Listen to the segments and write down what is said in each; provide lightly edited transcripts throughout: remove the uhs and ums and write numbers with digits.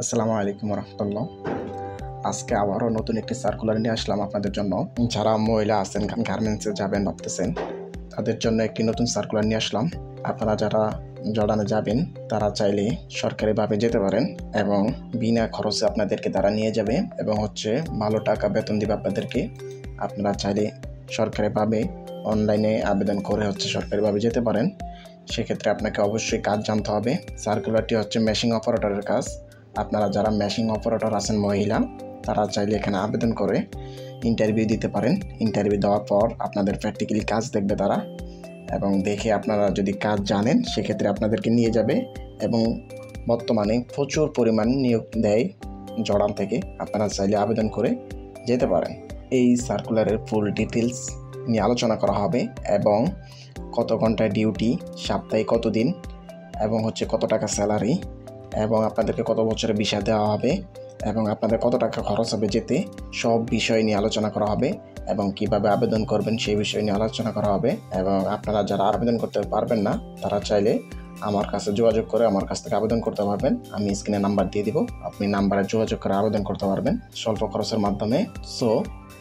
আসসালামু আলাইকুম রহমতুল্লাহ। আজকে আবারও নতুন একটি সার্কুলার নিয়ে আসলাম আপনাদের জন্য। যারা মহিলা আছেন গার্মেন্টসে যাবেন ভাবতেছেন, তাদের জন্য একটি নতুন সার্কুলার নিয়ে আসলাম। আপনারা যারা জর্ডানে যাবেন তারা চাইলে সরকারিভাবে যেতে পারেন এবং বিনা খরচে আপনাদেরকে তারা নিয়ে যাবে এবং ভালো টাকা বেতন দিবে আপনাদেরকে। আপনারা চাইলে সরকারিভাবে অনলাইনে আবেদন করে সরকারিভাবে যেতে পারেন। সেক্ষেত্রে আপনাকে অবশ্যই কাজ জানতে হবে। সার্কুলারটি মেশিন অপারেটরের কাজ। আপনারা যারা মেশিন অপারেটর আছেন মহিলা, তারা চাইলে এখানে আবেদন করে ইন্টারভিউ দিতে পারেন। ইন্টারভিউ দেওয়ার পর আপনাদের প্র্যাকটিক্যালি কাজ দেখবে তারা এবং দেখে আপনারা যদি কাজ জানেন সেক্ষেত্রে আপনাদেরকে নিয়ে যাবে এবং বর্তমানে প্রচুর পরিমাণ নিয়োগ দেয় জর্ডান থেকে। আপনারা চাইলে আবেদন করে যেতে পারেন। এই সার্কুলারের ফুল ডিটেলস নিয়ে আলোচনা করা হবে এবং কত ঘন্টা ডিউটি, সপ্তাহে কত দিন এবং কত টাকা স্যালারি এবং আপনাদেরকে কত বছরের ভিসা দেওয়া হবে এবং আপনাদের কত টাকা খরচ হবে যেতে, সব বিষয় নিয়ে আলোচনা করা হবে এবং কিভাবে আবেদন করবেন সেই বিষয় নিয়ে আলোচনা করা হবে। এবং আপনারা যারা আবেদন করতে পারবেন না তারা চাইলে আমার কাছে যোগাযোগ করে আমার কাছ থেকে আবেদন করতে পারবেন। আমি স্ক্রিনে নাম্বার দিয়ে দিব, আপনি নাম্বারে যোগাযোগ করে আবেদন করতে পারবেন স্বল্প খরচের মাধ্যমে। সো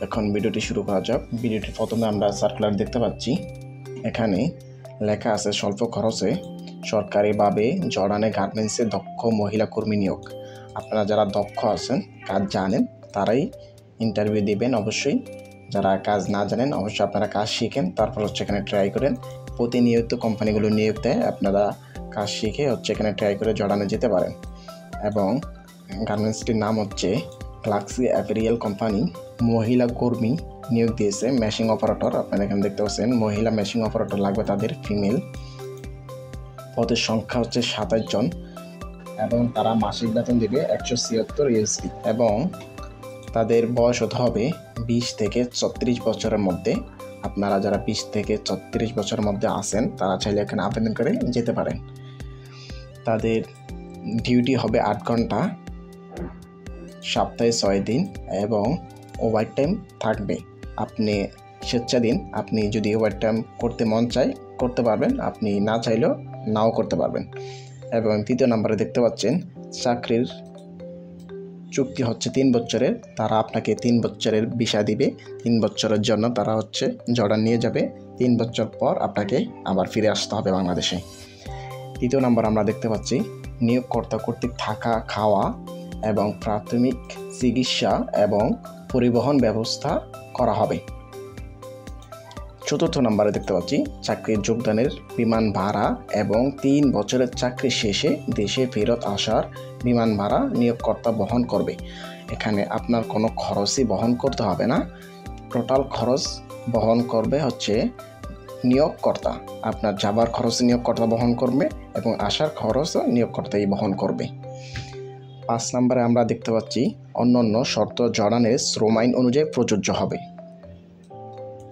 এখন ভিডিওটি শুরু করা যাক। ভিডিওটির প্রথমে আমরা সার্কুলার দেখতে পাচ্ছি। এখানে লেখা আছে স্বল্প খরচে সরকারিভাবে জর্ডানে গার্মেন্টসে দক্ষ মহিলা কর্মী নিয়োগ। আপনারা যারা দক্ষ আছেন, কাজ জানেন, তারাই ইন্টারভিউ দেবেন। অবশ্যই যারা কাজ না জানেন অবশ্যই আপনারা কাজ শিখেন, তারপর এখানে ট্রাই করেন। প্রতিনিয়ত কোম্পানিগুলো নিয়োগ দেয়, আপনারা কাজ শিখে এখানে ট্রাই করে জর্ডানে যেতে পারেন। এবং গার্মেন্টসটির নাম গ্লাক্সি অ্যাপেরিয়াল কোম্পানি। মহিলা কর্মী নিয়োগ দিয়েছে মেশিন অপারেটর। আপনারা এখানে দেখতে পাচ্ছেন মহিলা মেশিন অপারেটর লাগবে তাদের, ফিমেল। পদের সংখ্যা 27 জন এবং তারা মাসিক বেতন দেবে 176 USD এবং তাদের বয়স হতে হবে 20 থেকে 34 বছরের মধ্যে। আপনারা যারা 20 থেকে 34 বছরের মধ্যে আছেন তারা চাইলে এখানে আবেদন করে যেতে পারেন। তাদের ডিউটি হবে 8 ঘন্টা, সপ্তাহে 6 দিন এবং ওভার টাইম থাকবে। আপনি স্বেচ্ছাধীন, আপনি যদি ওভার টাইম করতে মন চায় করতে পারবেন, আপনি না চাইলেও নাও করতে পারবেন। এবং তৃতীয় নম্বরে দেখতে পাচ্ছেন চাকরির চুক্তি 3 বছরের। তারা আপনাকে 3 বছরের ভিসা দিবে। 3 বছরের জন্য তারা জর্ডান নিয়ে যাবে। 3 বছর পর আপনাকে আবার ফিরে আসতে হবে বাংলাদেশে। তৃতীয় নম্বর আমরা দেখতে পাচ্ছি নিয়োগকর্তা কর্তৃক থাকা, খাওয়া এবং প্রাথমিক চিকিৎসা এবং পরিবহন ব্যবস্থা করা হবে। চতুর্থ নম্বরে দেখতে পাচ্ছি চাকরির যোগদানের বিমান ভাড়া এবং 3 বছরের চাকরি শেষে দেশে ফেরত আসার বিমান ভাড়া নিয়োগকর্তা বহন করবে। এখানে আপনার কোনো খরচই বহন করতে হবে না, টোটাল খরচ বহন করবে নিয়োগকর্তা। আপনার যাবার খরচ নিয়োগকর্তা বহন করবে এবং আসার খরচও নিয়োগকর্তাই বহন করবে। 5 নম্বরে আমরা দেখতে পাচ্ছি অন্যান্য শর্ত জর্ডানের শ্রম আইন অনুযায়ী প্রযোজ্য হবে।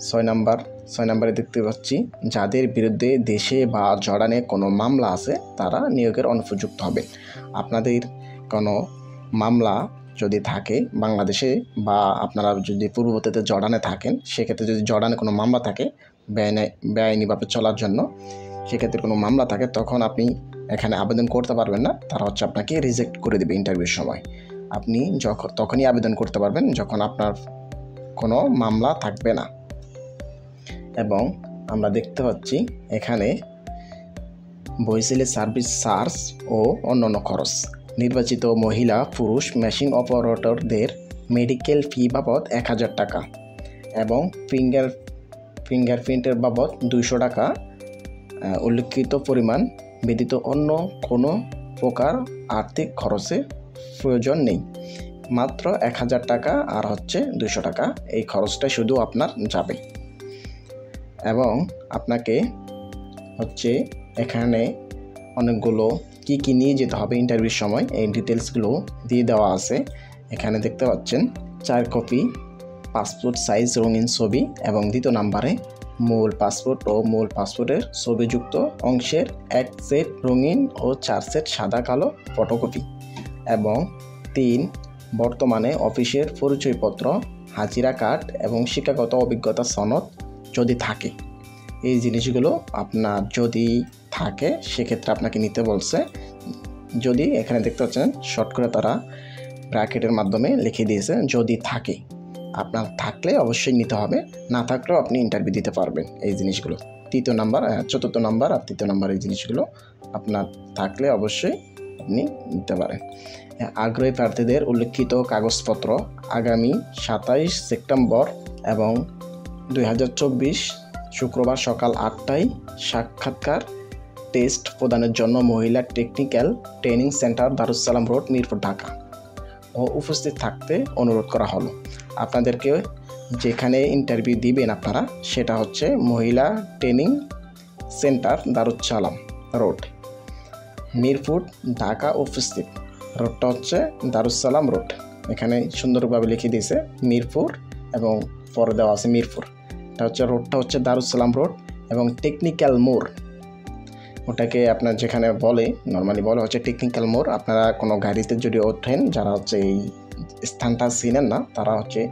6 নম্বরে দেখতে পাচ্ছি যাদের বিরুদ্ধে দেশে বা জর্ডানে কোনো মামলা আছে তারা নিয়োগের অনুপযুক্ত হবে। আপনাদের কোনো মামলা যদি থাকে বাংলাদেশে বা আপনারা যদি পূর্ববর্তীতে জর্ডানে থাকেন, সেক্ষেত্রে যদি জর্ডানে কোনো মামলা থাকে বেআইনিভাবে চলার জন্য, সেক্ষেত্রে কোনো মামলা থাকে, তখন আপনি এখানে আবেদন করতে পারবেন না। তারা আপনাকে রিজেক্ট করে দেবে ইন্টারভিউর সময়। আপনি তখনই আবেদন করতে পারবেন যখন আপনার কোনো মামলা থাকবে না। এবং আমরা দেখতে পাচ্ছি এখানে বইসেলে সার্ভিস চার্জ ও অন্যান্য খরচ। নির্বাচিত মহিলা পুরুষ মেশিন অপারেটরদের মেডিকেল ফি বাবদ 1000 টাকা এবং ফিঙ্গারপ্রিন্টের বাবদ 200 টাকা। উল্লিখিত পরিমাণ ব্যতীত অন্য কোনো প্রকার আর্থিক খরচে প্রয়োজন নেই। মাত্র 1000 টাকা আর 200 টাকা, এই খরচটা শুধু আপনার যাবে। এবং আপনাকে এখানে অনেকগুলো কি নিয়ে যেতে হবে ইন্টারভিউর সময়, এই ডিটেলসগুলো দিয়ে দেওয়া আছে। এখানে দেখতে পাচ্ছেন 4 কপি পাসপোর্ট সাইজ রঙিন ছবি এবং দ্বিতীয় নম্বরে মূল পাসপোর্ট ও মূল পাসপোর্টের ছবিযুক্ত অংশের 1 সেট রঙিন ও 4 সেট সাদা কালো ফটোকপি এবং 3 বর্তমানে অফিসের পরিচয়পত্র, হাজিরা কার্ড এবং শিক্ষাগত অভিজ্ঞতা সনদ যদি থাকে। এই জিনিসগুলো আপনার যদি থাকে সেক্ষেত্রে আপনাকে নিতে বলছে। যদি এখানে দেখতে পাচ্ছেন শর্ট করে তারা ব্র্যাকেটের মাধ্যমে লিখে দিয়েছে যদি থাকে। আপনার থাকলে অবশ্যই নিতে হবে, না থাকলেও আপনি ইন্টারভিউ দিতে পারবেন। এই জিনিসগুলো তৃতীয় নাম্বার, চতুর্থ নাম্বার আর তৃতীয় নাম্বার এই জিনিসগুলো আপনার থাকলে অবশ্যই আপনি নিতে পারেন। আগ্রহী প্রার্থীদের উল্লেখিত কাগজপত্র আগামী 27 সেপ্টেম্বর এবং 2024 শুক্রবার সকাল 8টায় সাক্ষাৎকার টেস্ট প্রদানের জন্য মহিলা technical training centre Darussalam road, Mirpur, Dhaka ও উপস্থিত থাকতে অনুরোধ করা হলো। আপনাদেরকে যেখানে ইন্টারভিউ দিবেন আপনারা সেটা হচ্ছে মহিলা training centre Darussalam road, Mirpur, Dhaka উপস্থিত। রোডটা হচ্ছে দারুস-সালাম রোড। এখানে সুন্দরভাবে লিখে দিয়েছে মিরপুর এবং পরে দেওয়া আছে মিরপুর। এটা হচ্ছে রোডটা হচ্ছে দারুস-সালাম রোড এবং টেকনিক্যাল মোড়, ওটাকে আপনার যেখানে বলে নর্মালি বলে হচ্ছে টেকনিক্যাল মোড়। আপনারা কোনো গাড়িতে যদি ওঠেন, যারা হচ্ছে এই স্থানটা চিনেন না, তারা হচ্ছে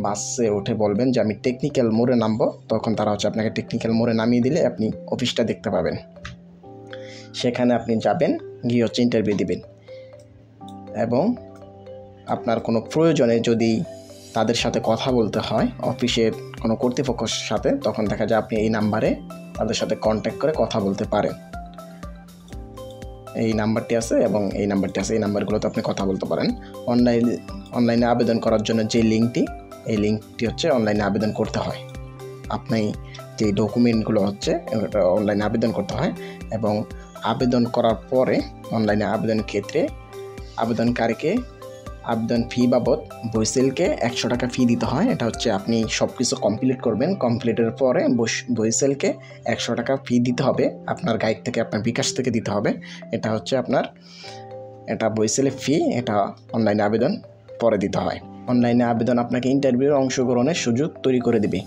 বাসে উঠে বলবেন যে আমি টেকনিক্যাল মোড়ে নামবো, তখন তারা হচ্ছে আপনাকে টেকনিক্যাল মোড়ে নামিয়ে দিলে আপনি অফিসটা দেখতে পাবেন। সেখানে আপনি যাবেন, গিয়ে হচ্ছে ইন্টারভিউ দিবেন এবং আপনার কোনো প্রয়োজনে যদি তাদের সাথে কথা বলতে হয় অফিসের কোনো কর্তৃপক্ষের সাথে, তখন দেখা যায় আপনি এই নাম্বারে তাদের সাথে কন্ট্যাক্ট করে কথা বলতে পারেন। এই নাম্বারটি আছে এবং এই নাম্বারটি আছে, এই নাম্বারগুলোতে আপনি কথা বলতে পারেন। অনলাইনে আবেদন করার জন্য যে লিঙ্কটি, এই লিঙ্কটি হচ্ছে অনলাইনে আবেদন করতে হয়। আপনি যে ডকুমেন্টগুলো হচ্ছে ওটা অনলাইনে আবেদন করতে হয় এবং আবেদন করার পরে অনলাইনে আবেদনের ক্ষেত্রে আবেদনকারীকে আবেদন ফি বাবদ বইসেলকে 100 টাকা ফি দিতে হয়। এটা হচ্ছে আপনি সব কিছু কমপ্লিট করবেন, কমপ্লিটের পরে বইসেলকে 100 টাকা ফি দিতে হবে, আপনার গাইড থেকে, আপনার বিকাশ থেকে দিতে হবে। এটা হচ্ছে আপনার এটা বইসেলের ফি, এটা অনলাইনে আবেদন পরে দিতে হয়। অনলাইনে আবেদন আপনাকে ইন্টারভিউর অংশগ্রহণের সুযোগ তৈরি করে দেবে,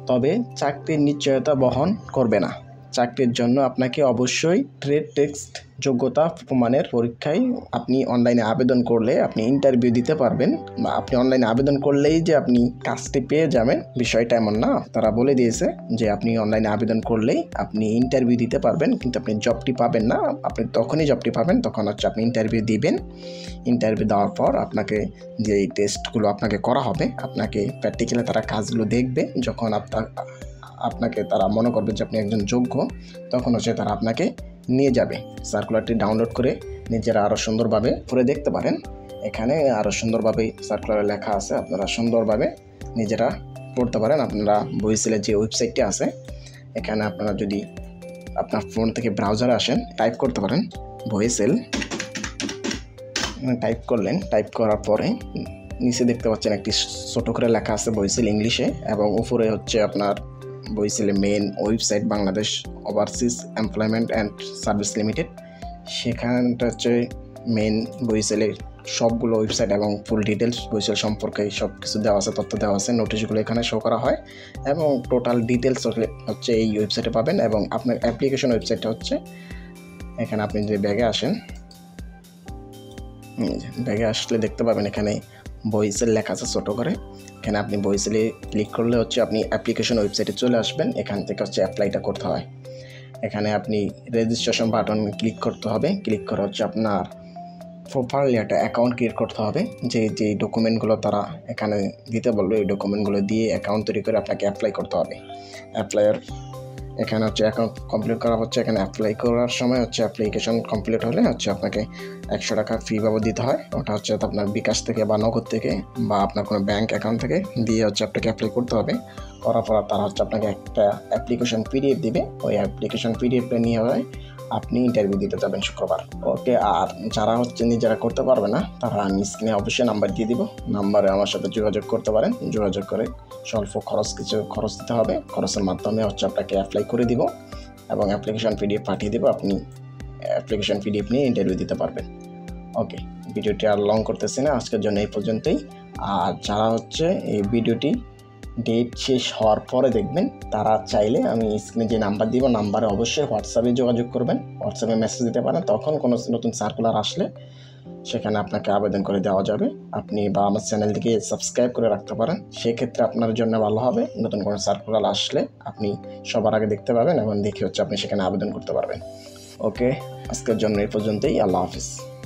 তবে চাকরির নিশ্চয়তা বহন করবে না। চাকরির জন্য আপনাকে অবশ্যই ট্রেড টেস্ট যোগ্যতা প্রমাণের পরীক্ষায় আপনি অনলাইনে আবেদন করলে আপনি ইন্টারভিউ দিতে পারবেন, বা আপনি অনলাইনে আবেদন করলেই যে আপনি কাজটি পেয়ে যাবেন বিষয়টা এমন না। তারা বলে দিয়েছে যে আপনি অনলাইনে আবেদন করলেই আপনি ইন্টারভিউ দিতে পারবেন, কিন্তু আপনি জবটি পাবেন না। আপনি তখনই জবটি পাবেন তখন হচ্ছে আপনি ইন্টারভিউ দিবেন। ইন্টারভিউ দেওয়ার পর আপনাকে যে টেস্টগুলো আপনাকে করা হবে, আপনাকে প্র্যাকটিক্যালি তারা কাজগুলো দেখবে। যখন আপনাকে তারা মনে করবে যে আপনি একজন যোগ্য, তখন হচ্ছে তারা আপনাকে নিয়ে যাবে। সার্কুলারটি ডাউনলোড করে নিজেরা আরও সুন্দরভাবে পড়ে দেখতে পারেন। এখানে আরও সুন্দরভাবে সার্কুলারে লেখা আছে, আপনারা সুন্দরভাবে নিজেরা পড়তে পারেন। আপনারা বইসেলের যে ওয়েবসাইটটি আছে, এখানে আপনারা যদি আপনার ফোন থেকে ব্রাউজারে আসেন, টাইপ করতে পারেন বইসেল। টাইপ করলেন, টাইপ করার পরে নিচে দেখতে পাচ্ছেন একটি ছোটো করে লেখা আছে বইসেল ইংলিশে, এবং উপরে হচ্ছে আপনার বইসেলের main website Bangladesh overseas employment and service limited. সেখানটা হচ্ছে মেন বইসেলের সবগুলো ওয়েবসাইট এবং ফুল ডিটেলস বইসেল সম্পর্কে সব কিছু দেওয়া আছে, তথ্য দেওয়া আছে। নোটিশগুলো এখানে শো করা হয় এবং টোটাল ডিটেলস হচ্ছে এই ওয়েবসাইটে পাবেন। এবং আপনার অ্যাপ্লিকেশন ওয়েবসাইটটা হচ্ছে এখানে। আপনি যদি ব্যাগে আসেন, ব্যাগে আসলে দেখতে পাবেন এখানে বইসেল লেখা আছে ছোটো করে। এখানে আপনি বইসেলে ক্লিক করলে হচ্ছে আপনি অ্যাপ্লিকেশন ওয়েবসাইটে চলে আসবেন। এখান থেকে হচ্ছে অ্যাপ্লাইটা করতে হয়। এখানে আপনি রেজিস্ট্রেশন বাটন ক্লিক করতে হবে। ক্লিক করে হচ্ছে আপনার প্রপারলি একটা অ্যাকাউন্ট ক্রিয়েট করতে হবে। যে ডকুমেন্টগুলো তারা এখানে দিতে বলবে, এই ডকুমেন্টগুলো দিয়ে অ্যাকাউন্ট তৈরি করে আপনাকে অ্যাপ্লাই করতে হবে। অ্যাপ্লাইয়ের এখানে হচ্ছে অ্যাকাউন্ট কমপ্লিট করা হচ্ছে। এখানে অ্যাপ্লাই করার সময় হচ্ছে অ্যাপ্লিকেশন কমপ্লিট হলে হচ্ছে আপনাকে 100 টাকা ফি বাবদ দিতে হয়। ওটা হচ্ছে আপনার বিকাশ থেকে বা নগদ থেকে বা আপনার কোনো ব্যাঙ্ক অ্যাকাউন্ট থেকে দিয়ে হচ্ছে আপনাকে অ্যাপ্লাই করতে হবে। করার পর তারা হচ্ছে আপনাকে একটা অ্যাপ্লিকেশন পিডিএফ দিবে। ওই অ্যাপ্লিকেশন পিডিএফটা নিয়ে হয় আপনি ইন্টারভিউ দিতে যাবেন শুক্রবার। ওকে, আর যারা হচ্ছে নিজেরা করতে পারবে না, তারা আমি স্ক্রিনে অবশ্যই নাম্বার দিয়ে দিব। নাম্বারে আমার সাথে যোগাযোগ করতে পারেন। যোগাযোগ করে স্বল্প কিছু খরচ দিতে হবে। খরচের মাধ্যমে হচ্ছে আপনাকে অ্যাপ্লাই করে দিব এবং অ্যাপ্লিকেশন পিডিএফ পাঠিয়ে দেবো। আপনি অ্যাপ্লিকেশন পিডিএফ নিয়ে ইন্টারভিউ দিতে পারবেন। ওকে, ভিডিওটি আর লং করতেছি না, আজকের জন্য এই পর্যন্তই। আর যারা হচ্ছে এই ভিডিওটি ডেট শেষ হওয়ার পরে দেখবেন, তারা চাইলে আমি স্ক্রিনে যে নাম্বার দিব, নাম্বারে অবশ্যই হোয়াটসঅ্যাপে যোগাযোগ করবেন। হোয়াটসঅ্যাপে মেসেজ দিতে পারেন, তখন কোনো নতুন সার্কুলার আসলে সেখানে আপনাকে আবেদন করে দেওয়া যাবে। আপনি বা আমার চ্যানেলটিকে সাবস্ক্রাইব করে রাখতে পারেন, সেক্ষেত্রে আপনার জন্য ভালো হবে। নতুন কোনো সার্কুলার আসলে আপনি সবার আগে দেখতে পাবেন এবং দেখে হচ্ছে আপনি সেখানে আবেদন করতে পারবেন। ওকে, আজকের জন্য এই পর্যন্তই। আল্লাহ হাফিজ।